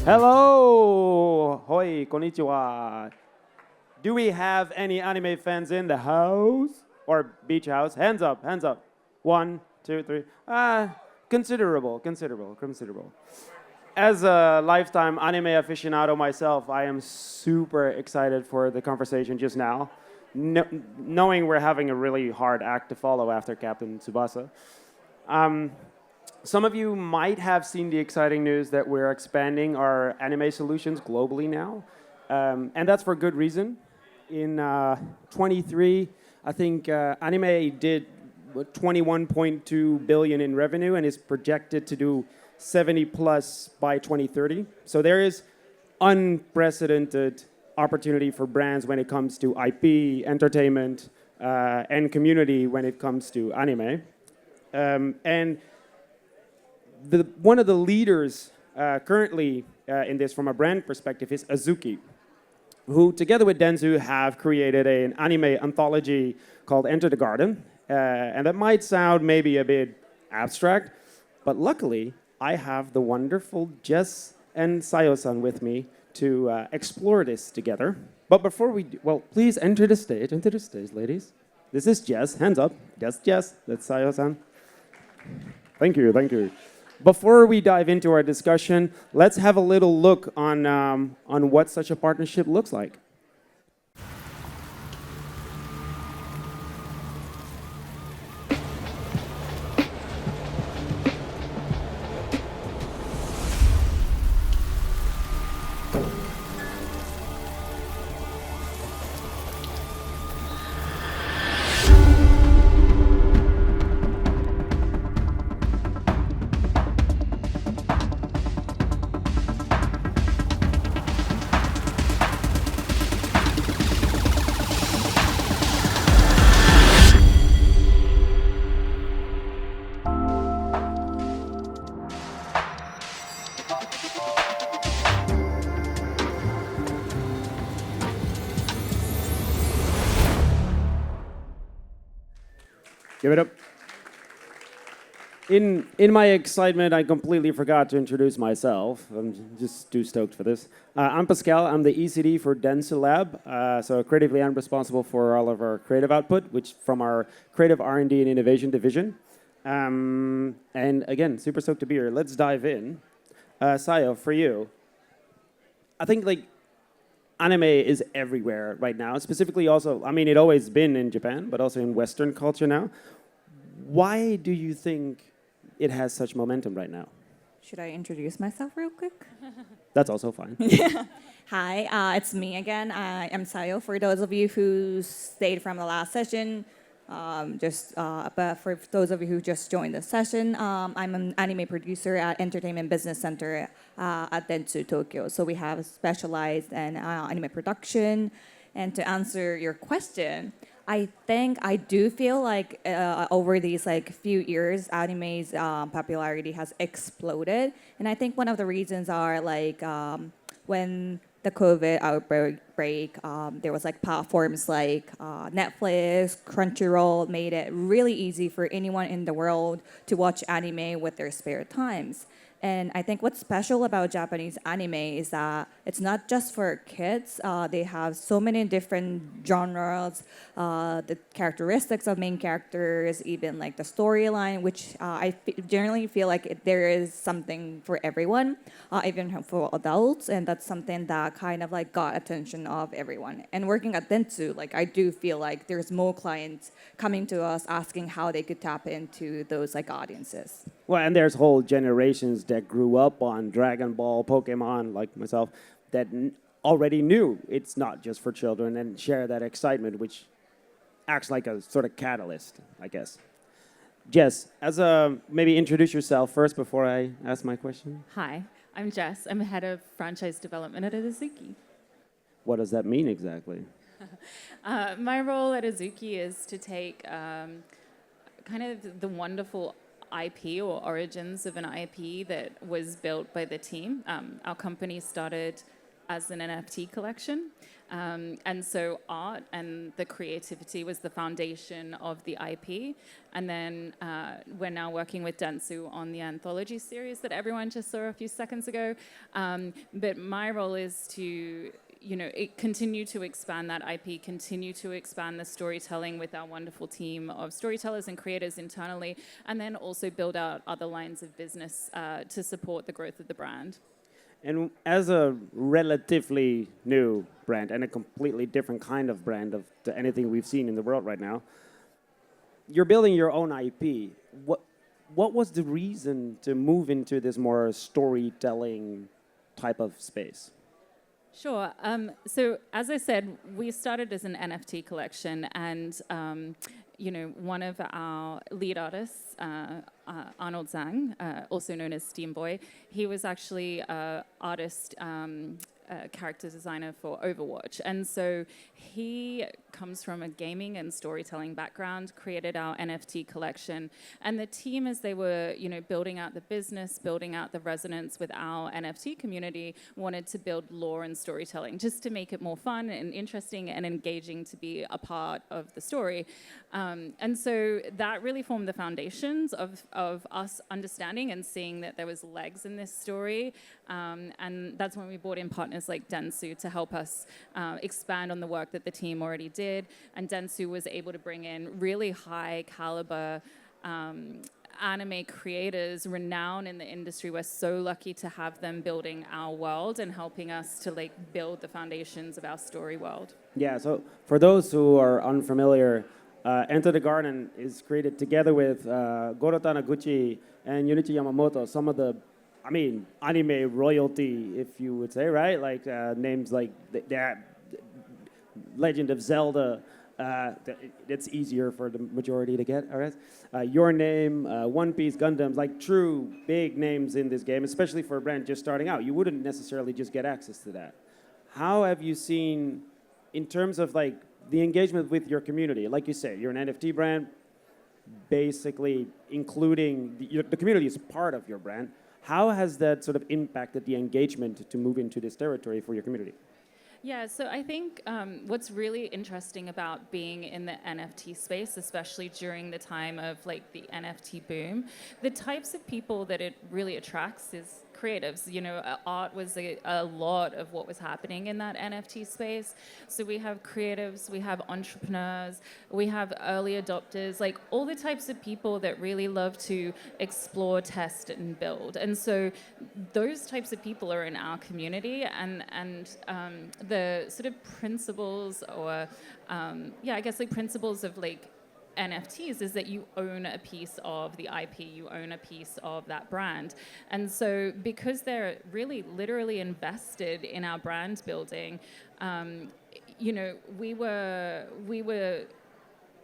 Hello! Hoi, konnichiwa. Do we have any anime fans in the house? Or beach house? Hands up, hands up. 1, 2, 3. Considerable. As a lifetime anime aficionado myself, I am super excited for the conversation just now, knowing we're having a really hard act to follow after Captain Tsubasa. Some of you might have seen the exciting news that we're expanding our anime solutions globally now, and that's for good reason. In 23, I think anime did 21.2 billion in revenue and is projected to do 70 plus by 2030. So there is unprecedented opportunity for brands when it comes to IP, entertainment, and community when it comes to anime. And one of the leaders currently in this from a brand perspective is Azuki, who together with Dentsu have created an anime anthology called Enter the Garden. And that might sound maybe a bit abstract, but luckily I have the wonderful Jess and Sayo-san with me to explore this together. But before we do, well, please enter the stage, ladies. This is Jess, hands up. Jess, that's Sayo-san. Thank you. Before we dive into our discussion, let's have a little look on what such a partnership looks like. Give it up. In my excitement, I completely forgot to introduce myself. I'm just too stoked for this. I'm Pascal. I'm the ECD for Dentsu Lab. So creatively, I'm responsible for all of our creative output, which from our creative R&D and innovation division. And again, super stoked to be here. Let's dive in. Sayo, for you, I think anime is everywhere right now. Specifically also, I mean, it always been in Japan, but also in Western culture now. Why do you think it has such momentum right now? Should I introduce myself real quick? That's also fine. Hi, it's me again. I am Sayo. For those of you who stayed from the last session, but for those of you who just joined the session, I'm an anime producer at Entertainment Business Center at Dentsu Tokyo. So we have specialized in anime production. And to answer your question, I think I do feel like over these few years, anime's popularity has exploded. And I think one of the reasons are when the COVID outbreak, there was platforms like Netflix, Crunchyroll made it really easy for anyone in the world to watch anime with their spare times. And I think what's special about Japanese anime is that it's not just for kids. They have so many different genres, the characteristics of main characters, even the storyline, which generally feel like there is something for everyone, even for adults. And that's something that kind of got attention of everyone. And working at Dentsu, I do feel like there's more clients coming to us asking how they could tap into those audiences. Well, and there's whole generations that grew up on Dragon Ball, Pokemon, like myself, that already knew it's not just for children and share that excitement, which acts like a sort of catalyst, I guess. Jess, maybe introduce yourself first before I ask my question. Hi, I'm Jess. I'm head of franchise development at Azuki. What does that mean exactly? My role at Azuki is to take kind of the wonderful IP or origins of an IP that was built by the team. Our company started as an NFT collection. And so art and the creativity was the foundation of the IP. And then we're now working with Dentsu on the anthology series that everyone just saw a few seconds ago. But my role is to continue to expand that IP, continue to expand the storytelling with our wonderful team of storytellers and creators internally, and then also build out other lines of business to support the growth of the brand. And as a relatively new brand and a completely different kind of brand to anything we've seen in the world right now, you're building your own IP. What was the reason to move into this more storytelling type of space? Sure. So as I said, we started as an NFT collection, and one of our lead artists, Arnold Zhang, also known as Steamboy, he was actually an artist, character designer for Overwatch, and so he comes from a gaming and storytelling background, created our NFT collection, and the team, as they were building out the business, building out the resonance with our NFT community, wanted to build lore and storytelling just to make it more fun and interesting and engaging to be a part of the story. And so that really formed the foundations of us understanding and seeing that there was legs in this story, and that's when we brought in partners like Dentsu to help us expand on the work that the team already did. And Dentsu was able to bring in really high caliber anime creators, renowned in the industry. We're so lucky to have them building our world and helping us to build the foundations of our story world. Yeah, so for those who are unfamiliar, Enter the Garden is created together with Goro Taniguchi and Junichi Yamamoto, some of the anime royalty, if you would say, right? Like names like the Legend of Zelda. It's easier for the majority to get, all right? Your Name, One Piece, Gundams, like true big names in this game, especially for a brand just starting out. You wouldn't necessarily just get access to that. How have you seen, in terms of the engagement with your community? Like you say, you're an NFT brand, basically including, the community is part of your brand. How has that sort of impacted the engagement to move into this territory for your community? Yeah, so I think what's really interesting about being in the NFT space, especially during the time of the NFT boom, the types of people that it really attracts is creatives. Art was a lot of what was happening in that NFT space. So we have creatives, we have entrepreneurs, we have early adopters, all the types of people that really love to explore, test, and build. And so those types of people are in our community, and the sort of principles or principles of NFTs is that you own a piece of the IP, you own a piece of that brand. And so because they're really literally invested in our brand building, we were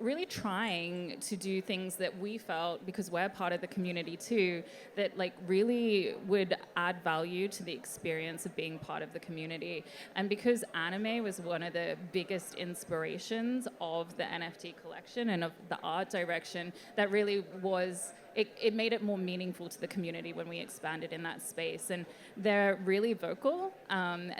really trying to do things that we felt, because we're part of the community too, that really would add value to the experience of being part of the community. And because anime was one of the biggest inspirations of the NFT collection and of the art direction, that really was, it made it more meaningful to the community when we expanded in that space. And they're really vocal.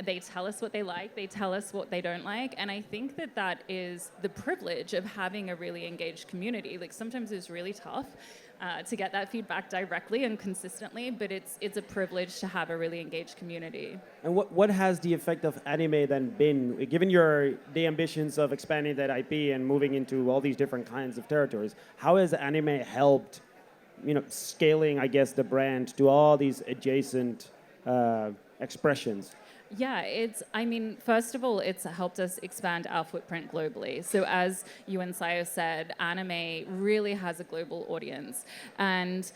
They tell us what they like. They tell us what they don't like. And I think that is the privilege of having a really engaged community. Sometimes it's really tough to get that feedback directly and consistently, but it's a privilege to have a really engaged community. And what has the effect of anime then been, given the ambitions of expanding that IP and moving into all these different kinds of territories? How has anime helped scaling, I guess, the brand to all these adjacent expressions? Yeah, first of all, it's helped us expand our footprint globally. So as you and Sayo said, anime really has a global audience. And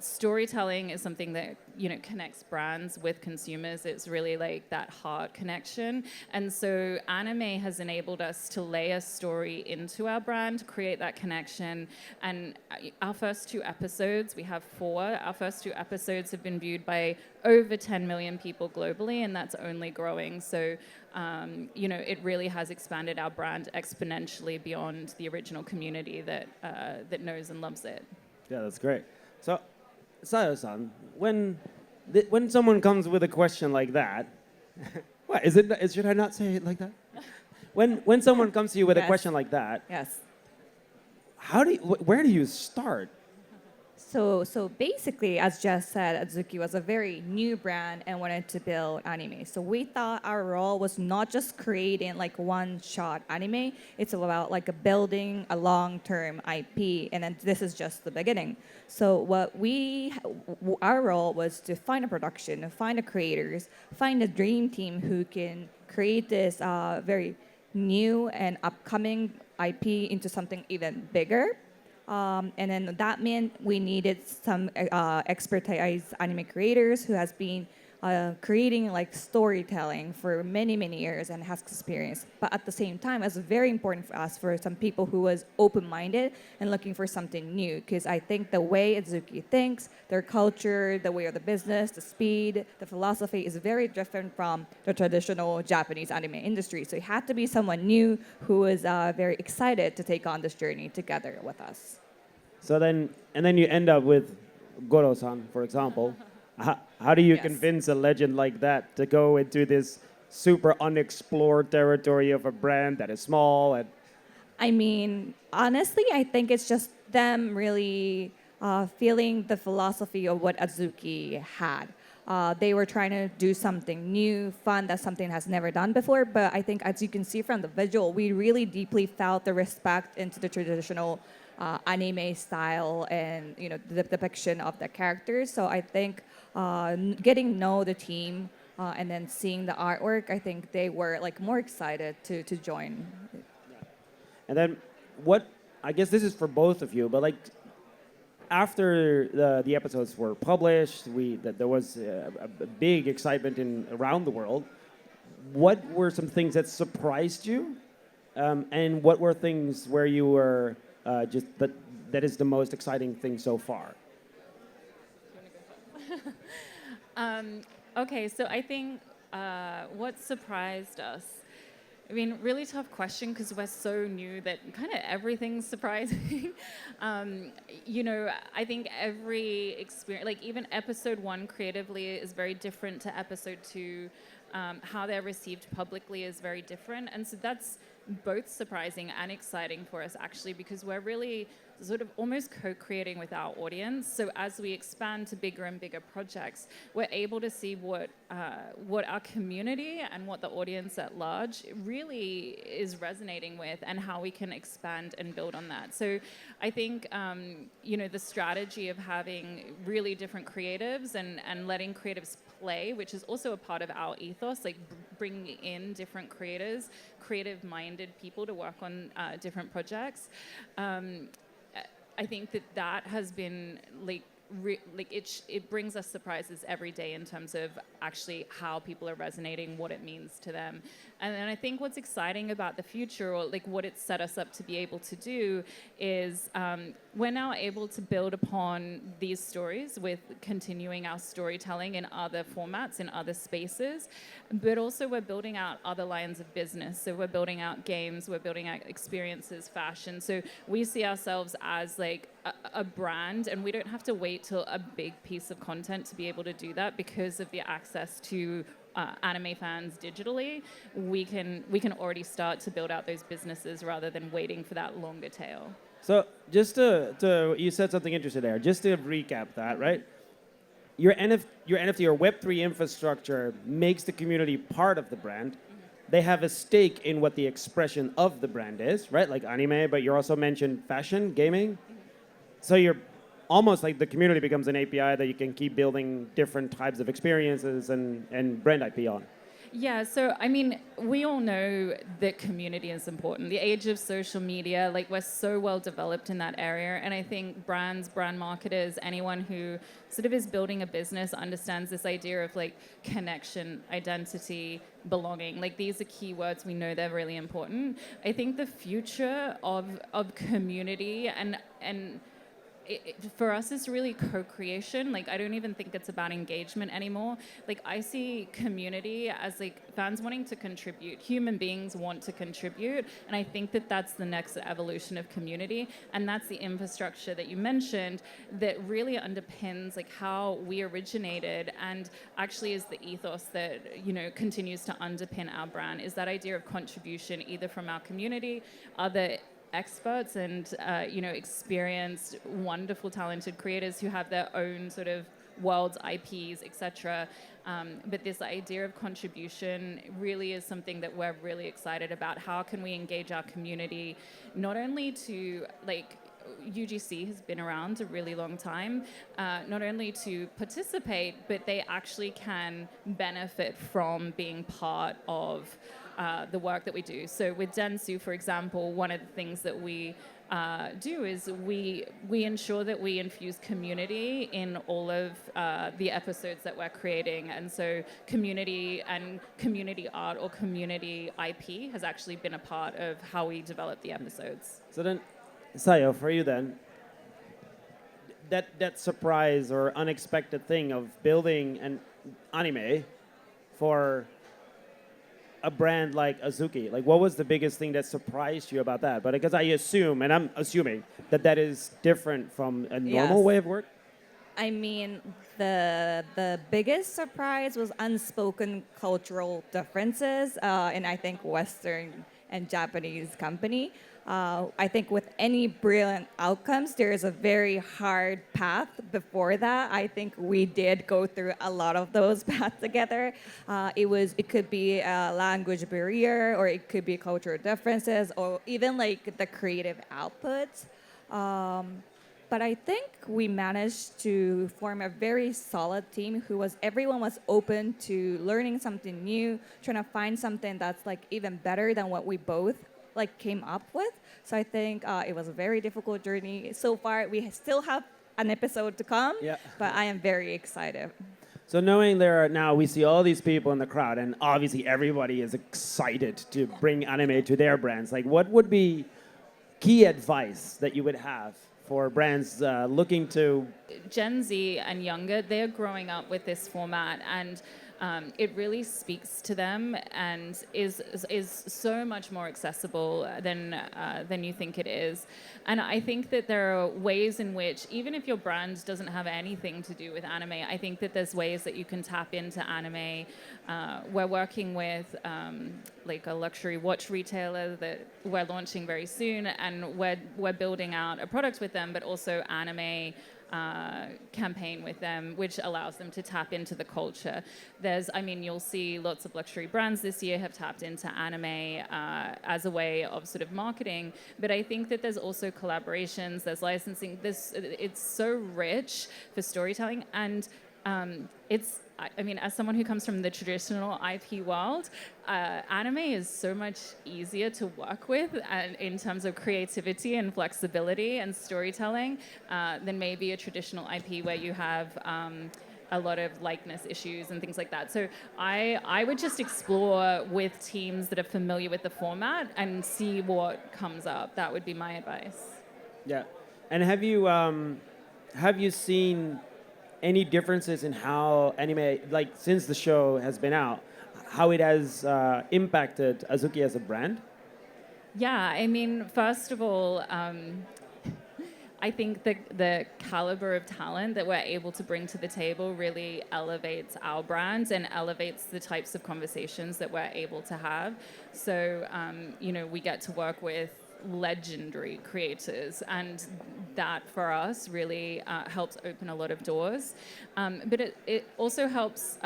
storytelling is something that connects brands with consumers. It's really that heart connection. And so anime has enabled us to lay a story into our brand, create that connection. And our first 2 episodes, we have 4. Our first 2 episodes have been viewed by over 10 million people globally, and that's only growing. So it really has expanded our brand exponentially beyond the original community that knows and loves it. Yeah, that's great. So, Sayo-san, when someone comes with a question like that, What is it? Should I not say it like that? When someone comes to you with a Yes. question like that, Yes. where do you start? So basically, as Jess said, Azuki was a very new brand and wanted to build anime. So we thought our role was not just creating like one-shot anime. It's about like a building a long-term IP, and then this is just the beginning. So our role was to find a production, find the creators, find a dream team who can create this very new and upcoming IP into something even bigger. And then that meant we needed some expertise anime creators who has been creating like storytelling for many, many years and has experience. But at the same time, it's very important for us for some people who was open-minded and looking for something new. Because I think the way Azuki thinks, their culture, the way of the business, the speed, the philosophy is very different from the traditional Japanese anime industry. So it had to be someone new who was very excited to take on this journey together with us. So then you end up with Goro-san, for example. How do you Yes. convince a legend like that to go into this super unexplored territory of a brand that is small and I mean, honestly, I think it's just them really feeling the philosophy of what Azuki had. They were trying to do something new, fun, that something has never done before. But I think, as you can see from the visual, we really deeply felt the respect into the traditional anime style and the depiction of the characters. So I think getting to know the team and then seeing the artwork, I think they were like more excited to join. and then what I guess this is for both of you, but like after the episodes were published, there was a big excitement around the world. What were some things that surprised you, and what were things where you were just that is the most exciting thing so far? Okay, so I think what surprised us, I mean, really tough question because we're so new that kind of everything's surprising. I think every experience, like even episode 1 creatively is very different to episode 2. How they're received publicly is very different. And so that's both surprising and exciting for us actually because we're really sort of almost co-creating with our audience. So as we expand to bigger and bigger projects, we're able to see what our community and what the audience at large really is resonating with and how we can expand and build on that. So I think, the strategy of having really different creatives and letting creatives play, which is also a part of our ethos, like bringing in different creators, creative-minded people to work on different projects. I think that has been it brings us surprises every day in terms of actually how people are resonating, what it means to them. And then I think what's exciting about the future, or like what it's set us up to be able to do, is we're now able to build upon these stories with continuing our storytelling in other formats, in other spaces, but also we're building out other lines of business. So we're building out games, we're building out experiences, fashion. So we see ourselves as like a brand, and we don't have to wait till a big piece of content to be able to do that because of the access to anime fans digitally. We can already start to build out those businesses rather than waiting for that longer tail. So just to you said something interesting there. Just to recap that, right? Your NFT or Web3 infrastructure makes the community part of the brand. They have a stake in what the expression of the brand is, right? Like anime, but you also mentioned fashion, gaming. So you're almost like the community becomes an API that you can keep building different types of experiences and brand IP on. Yeah, so I mean, we all know that community is important. The age of social media, like we're so well developed in that area. And I think brands, brand marketers, anyone who sort of is building a business understands this idea of like connection, identity, belonging. Like these are keywords, we know they're really important. I think the future of community and for us, it's really co-creation. Like, I don't even think it's about engagement anymore. Like, I see community as like fans wanting to contribute. Human beings want to contribute, and I think that that's the next evolution of community, and that's the infrastructure that you mentioned that really underpins like how we originated, and actually is the ethos that continues to underpin our brand. Is that idea of contribution, either from our community, other experts and experienced, wonderful, talented creators who have their own sort of worlds, IPs, etc. But this idea of contribution really is something that we're really excited about. How can we engage our community, not only to like UGC has been around a really long time, not only to participate, but they actually can benefit from being part of the work that we do. So with Dentsu, for example, one of the things that we do is we ensure that we infuse community in all of the episodes that we're creating. And so community and community art or community IP has actually been a part of how we develop the episodes. So then, Sayo, for you then, that surprise or unexpected thing of building an anime for a brand like Azuki, like what was the biggest thing that surprised you about that? But because I assume, and I'm assuming that is different from a normal way of work. I mean, the biggest surprise was unspoken cultural differences in, I think, Western and Japanese company. I think with any brilliant outcomes, there is a very hard path before that. I think we did go through a lot of those paths together. It could be a language barrier, or it could be cultural differences, or even like the creative outputs. But I think we managed to form a very solid team everyone was open to learning something new, trying to find something that's like even better than what we both like came up with. So I think it was a very difficult journey. So far, we still have an episode to come, but I am very excited. So knowing we see all these people in the crowd, and obviously everybody is excited to bring anime to their brands. Like, what would be key advice that you would have for brands looking to... Gen Z and younger, they're growing up with this format, and it really speaks to them and is so much more accessible than you think it is. And I think that there are ways in which, even if your brand doesn't have anything to do with anime, I think that there's ways that you can tap into anime. We're working with like a luxury watch retailer that we're launching very soon, and we're building out a product with them, but also anime campaign with them, which allows them to tap into the culture. You'll see lots of luxury brands this year have tapped into anime as a way of sort of marketing, but I think that there's also collaborations, there's licensing. It's so rich for storytelling, and as someone who comes from the traditional IP world, anime is so much easier to work with in terms of creativity and flexibility and storytelling than maybe a traditional IP where you have a lot of likeness issues and things like that. So I would just explore with teams that are familiar with the format and see what comes up. That would be my advice. Yeah. And have you seen any differences in how anime, like since the show has been out, how it has impacted Azuki as a brand? Yeah, first of all, I think the caliber of talent that we're able to bring to the table really elevates our brands and elevates the types of conversations that we're able to have. So, we get to work with legendary creators, and that for us really helps open a lot of doors. But it also helps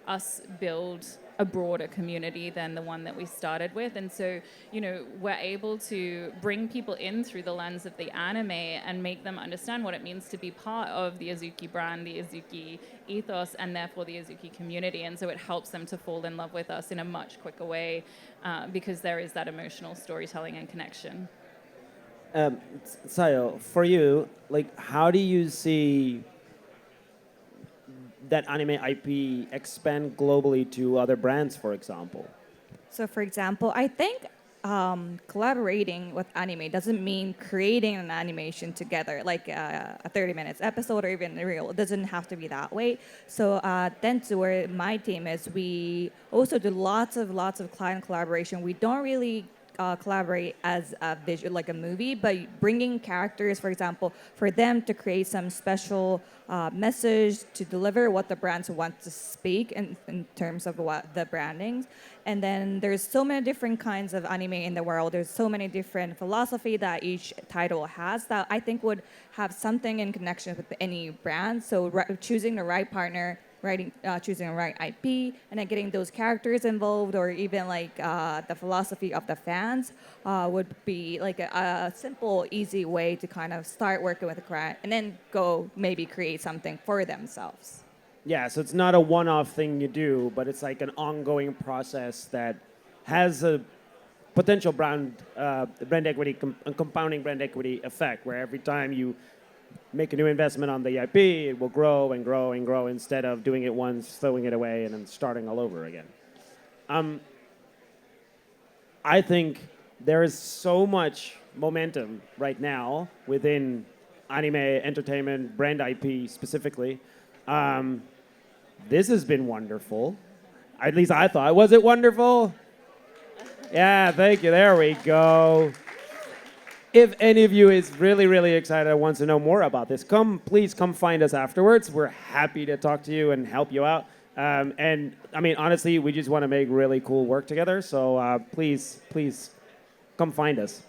us build a broader community than the one that we started with. And so, we're able to bring people in through the lens of the anime and make them understand what it means to be part of the Azuki brand, the Azuki ethos, and therefore the Azuki community. And so it helps them to fall in love with us in a much quicker way because there is that emotional storytelling and connection. Sayo, for you, like, how do you see that anime IP expand globally to other brands, for example? So, for example, I think collaborating with anime doesn't mean creating an animation together, like a 30 minutes episode or even a reel. It doesn't have to be that way. So Dentsu, where my team is, we also do lots of client collaboration. We don't really collaborate as a visual, like a movie, but bringing characters, for example, for them to create some special message to deliver what the brands want to speak in terms of what the branding. And then there's so many different kinds of anime in the world. There's so many different philosophy that each title has that I think would have something in connection with any brand. So choosing the right partner, choosing the right IP, and then getting those characters involved, or even like the philosophy of the fans would be like a simple, easy way to kind of start working with a client and then go maybe create something for themselves. Yeah, so it's not a one-off thing you do, but it's like an ongoing process that has a potential brand equity, compounding brand equity effect, where every time you make a new investment on the IP, it will grow and grow and grow instead of doing it once, throwing it away, and then starting all over again. I think there is so much momentum right now within anime, entertainment, brand IP specifically. This has been wonderful. At least I thought. Was it wonderful? Yeah, thank you. There we go. If any of you is really, really excited and wants to know more about this, please come find us afterwards. We're happy to talk to you and help you out. And I mean, honestly, we just want to make really cool work together. So please come find us.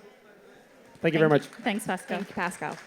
Thank you very much. Thanks, Pascal. Thank you, Pascal.